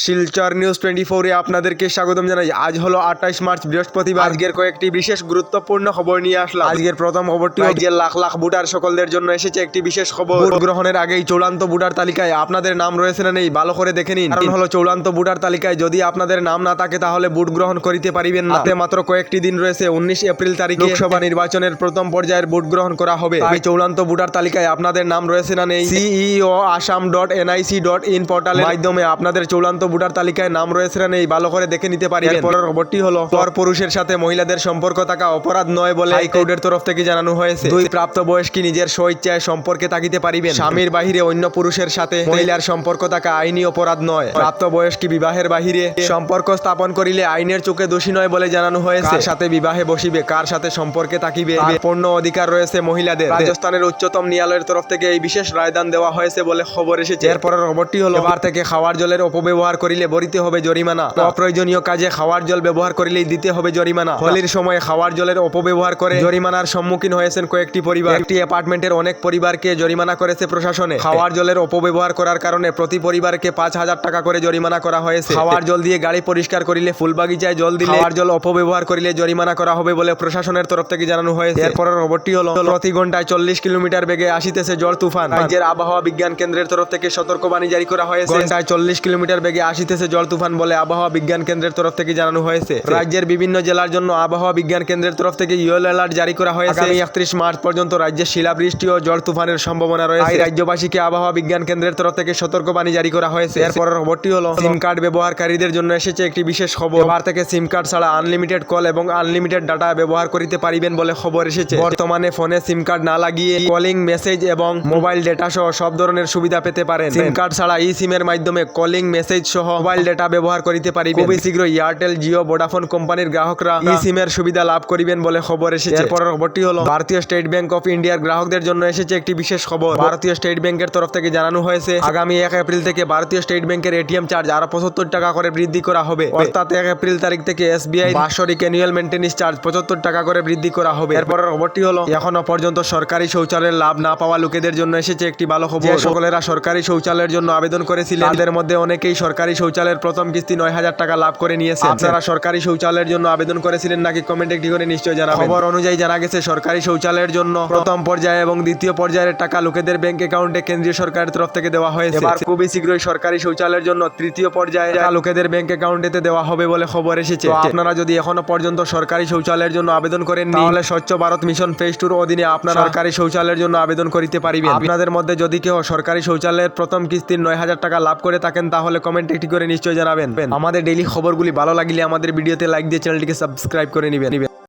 Silchar news 24 এ আপনাদেরকে স্বাগতম জানাই। আজ হলো 28 মার্চ বৃহস্পতিবার। আজকের কয়েকটি বিশেষ গুরুত্বপূর্ণ খবর নিয়ে আসলাম। আজকের প্রথম খবরটি রাজ্যের লাখ লাখ ভোটার সকলদের জন্য এসেছে একটি বিশেষ খবর। ভোট গ্রহণের আগেই চূড়ান্ত ভোটার তালিকায় আপনাদের নাম রয়েছে না নেই ভালো করে দেখে নিন। কারণ হলো চূড়ান্ত ভোটার তালিকায় যদি আপনাদের নাম না থাকে তাহলে ভোট গ্রহণ করিতে পারিবেন না। হাতে মাত্র কয়েকটি দিন রয়েছে। 19 এপ্রিল তারিখে লোকসভা নির্বাচনের প্রথম পর্যায়ের ভোট গ্রহণ করা হবে। তাই চূড়ান্ত ভোটার তালিকায় আপনাদের নাম রয়েছে না নেই ceo.assam.nic.in পোর্টালের মাধ্যমে আপনাদের চূড়ান্ত ভোটার তালিকায় নাম রয়েছে না নেই ভালো করে দেখে নিতে পারিবেন। এরপরের খবরটি হলো পুরুষের সাথে মহিলাদের সম্পর্ক থাকা অপরাধ নয় বলে হাইকোর্টের তরফ থেকে জানানো হয়েছে। দুই প্রাপ্তবয়স্ক নিজের স্বইচ্ছায় সম্পর্কে থাকিতে পারিবেন। স্বামীর বাহিরে অন্য পুরুষের সাথে মহিলার সম্পর্ক থাকা আইনি অপরাধ নয়। প্রাপ্তবয়স্ক বিবাহের বাহিরে সম্পর্ক স্থাপন করিলে আইনের চোখে দোষী নয় বলে জানানো হয়েছে। কার সাথে বিবাহে বসিবে, কার সাথে সম্পর্কে থাকিবে তার পূর্ণ অধিকার রয়েছে মহিলাদের। রাজস্থানের উচ্চতম ন্যায়ালয়ের তরফ থেকে এই বিশেষ রায়দান দেওয়া হয়েছে বলে খবর এসেছে। এরপরের খবরটি হলো এবার থেকে খাওয়ার জলের অপব্যবহার করিলে ভরিতে হবে জরিমানা। অপ্রয়োজনীয় কাজে খাওয়ার জল ব্যবহার করিলেই দিতে হবে জরিমানা। হোলির সময় খাওয়ার জলের অপব্যবহার করে জরিমানার সম্মুখীন হয়েছেন কয়েকটি পরিবার। একটি অ্যাপার্টমেন্টের অনেক পরিবারকে জরিমানা করেছে প্রশাসনে। খাওয়ার জলের অপব্যবহার করার কারণে প্রতি পরিবারকে 5,000 টাকা করে জরিমানা করা হয়েছে। খাওয়ার জল দিয়ে গাড়ি পরিষ্কার করিলে, ফুল বাগিচায় জল দিলে, খাওয়ার জল অপব্যবহার করিলে জরিমানা করা হবে বলে প্রশাসনের তরফ থেকে জানানো হয়েছে। এরপরের খবরটি হলো প্রতি ঘন্টায় 40 কিলোমিটার বেগে আসিতেছে ঝড় তুফান। রাজ্যের আবহাওয়া বিজ্ঞান কেন্দ্রের তরফ থেকে সতর্কবাণী জারি করা হয়েছে। ঘন্টায় 40 কিলোমিটার বেগে আসিতেছে ঝড় তুফান বলে আবহাওয়া বিজ্ঞান কেন্দ্রের তরফ থেকে জানানো হয়েছে। রাজ্যের বিভিন্ন জেলার জন্য আবহাওয়া বিজ্ঞান কেন্দ্রের তরফ থেকে ইয়েলো অ্যালার্ট জারি করা হয়েছে। আগামী 31 মার্চ পর্যন্ত রাজ্যে শিলাবৃষ্টি ও ঝড় তুফানের সম্ভাবনা রয়েছে। রাজ্যবাসীকে আবহাওয়া বিজ্ঞান কেন্দ্রের তরফ থেকে সতর্কবাণী জারি করা হয়েছে। এরপরের খবরটি হলো সিম কার্ড ব্যবহারকারীদের জন্য এসেছে একটি বিশেষ খবর। এবার থেকে সিম কার্ড ছাড়া আনলিমিটেড কল এবং আনলিমিটেড ডাটা ব্যবহার করতে পারিবেন বলে খবর এসেছে। বর্তমানে ফোনে সিম কার্ড না লাগিয়ে কলিং, মেসেজ এবং মোবাইল ডেটা সহ সব ধরনের সুবিধা পেতে পারেন। সিম কার্ড ছাড়া ই সিমের মাধ্যমে কলিং, মেসেজ সহ মোবাইল ডেটা ব্যবহার করতে পারিবেন। খুবই শীঘ্র এয়ারটেল, জিও, ভোডাফোন কোম্পানির গ্রাহকরা ই সিমের সুবিধা লাভ করিবেন বলে খবর এসেছে। এরপরের খবরটি হলো ভারতীয় স্টেট ব্যাংক অফ ইন্ডিয়ার গ্রাহকদের জন্য এসেছে একটি বিশেষ খবর। ভারতীয় স্টেট ব্যাংকের তরফ থেকে জানানো হয়েছে আগামী 1 এপ্রিল থেকে ভারতীয় স্টেট ব্যাংকের এটিএম চার্জ আরো 75 টাকা করে বৃদ্ধি করা হবে। অর্থাৎ 1 এপ্রিল তারিখ থেকে এসবিআই বার্ষিক অ্যানুয়াল মেইনটেনেন্স চার্জ 75 টাকা করে বৃদ্ধি করা হবে। এরপরের খবরটি হলো এখনো পর্যন্ত সরকারি শৌচালয়ের লাভ না পাওয়া লোকেদের জন্য এসেছে একটি ভালো খবর। যে সকলেরা সরকারি শৌচালয়ের জন্য আবেদন করেছিলেন তাদের মধ্যে অনেকেই সরকারি শৌচালয়ের প্রথম কিস্তি 9,000 টাকা লাভ করে নিয়েছে। আপনারা সরকারি শৌচালয়ের জন্য আবেদন করেছিলেন নাকি কমেন্টে একটি করে নিশ্চয়ই জানাবেন। খবর অনুযায়ী জানা গেছে সরকারি শৌচালয়ের জন্য প্রথম পর্যায়ে এবং দ্বিতীয় পর্যায়ের টাকা লোকেদের ব্যাংক অ্যাকাউন্টে কেন্দ্রীয় সরকারের তরফ থেকে দেওয়া হয়েছে। এবার খুবই শীঘ্রই সরকারি শৌচালয়ের জন্য তৃতীয় পর্যায়ে টাকা লোকেদের ব্যাংক অ্যাকাউন্টে দেওয়া হবে বলে খবর এসেছে। আপনারা যদি এখনো পর্যন্ত সরকারি শৌচালয়ের জন্য আবেদন করেন তাহলে স্বচ্ছ ভারত মিশন ফেজ 2 অধীনে আপনারা সরকারি শৌচালয়ের জন্য আবেদন করিতে পারিবেন। আপনাদের মধ্যে যদি কেউ সরকারি শৌচালয়ের প্রথম কিস্তির 9,000 টাকা লাভ করে থাকেন তাহলে কমেন্ট একটি করে নিশ্চয়ই জানাবেন। আমাদের ডেইলি খবরগুলি ভালো লাগলে আমাদের ভিডিওতে লাইক দিয়ে চ্যানেলটিকে সাবস্ক্রাইব করে নেবেন।